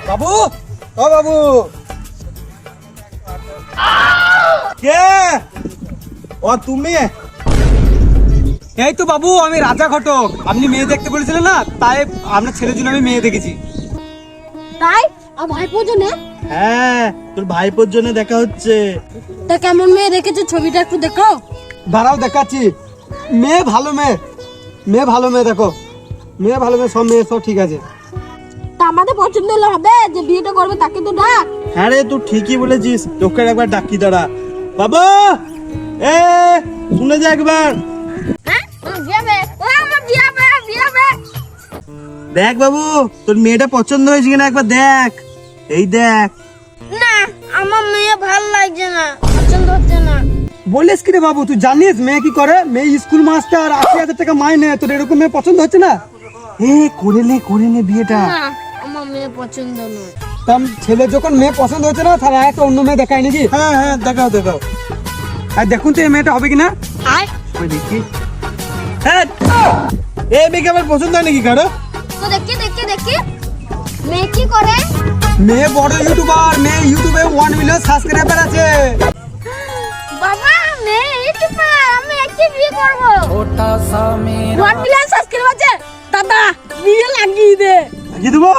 বাবু, ও বাবু, কে? ও তুমি? এই তো বাবু, আমি রাজা ঘটক। আপনি মেয়ে দেখতে বলেছিলেন না, তাই আপনার ছেলের জন্য আমি মেয়ে দেখেছি। তাই আর ভাইপোর জন্য? হ্যাঁ, তোর ভাইপোর জন্য দেখা হচ্ছে। তা কেমন মেয়ে দেখেছো ছবিটা একটু দেখো। দাঁড়াও দেখাচ্ছি। মেয়ে ভালো, মেয়ে ভালো, মেয়ে দেখো, মেয়ে ভালো, মেয়ে সব, মেয়ে সব ঠিক আছে। তা আমাদের পছন্দ হলে হবে, যে বিয়েটা করবে তাকে তো ডাক। হ্যাঁ রে, তুই ঠিকই বলেছিস, তোকে একবার ডাকি দাঁড়া। বাবা, এ শুনে যা একবার। হ্যাঁ বিয়ে হবে, ও আমার বিয়ে হবে, বিয়ে হবে। দেখ বাবু, তোর মেয়েটা পছন্দ হয়েছে কিনা একবার দেখ। এই দেখ। না, আমার মেয়ে ভালো লাগছে না, পছন্দ হচ্ছে না। বলিস কি রে বাবু, তুই জানিস মেয়ে কি করে? মেয়ে স্কুল মাস্টার, 80,000 টাকা মাইনে। তোর এরকম মেয়ে পছন্দ হচ্ছে না? এ করে নে বিয়েটা। না, আমার মেয়ে পছন্দ নয়। তার ছেলে যখন মেয়ে পছন্দ হচ্ছে না, তাহলে একটা অন্য মেয়ে দেখায় নাকি? হ্যাঁ হ্যাঁ, দেখাও দেখাও। আর দেখুন তো এই মেয়েটা হবে কিনা। আয় ওই দেখি। হ্যাঁ, এই মেয়েকে আমার পছন্দ হয় নাকি কারো? তো দেখি দেখি দেখি মেয়ে কি করে। মেয়ে বড় ইউটিউবার, মেয়ে ইউটিউবে 1 মিলিয়ন সাবস্ক্রাইবার আছে। বাবা মেয়ে ইউটিউবার, আমি একে বিয়ে করব। ছোটা সা মেরা 1 মিলিয়ন সাবস্ক্রাইবার আছে। দাদা বিয়ে লাগিয়ে দে। কি দেবো?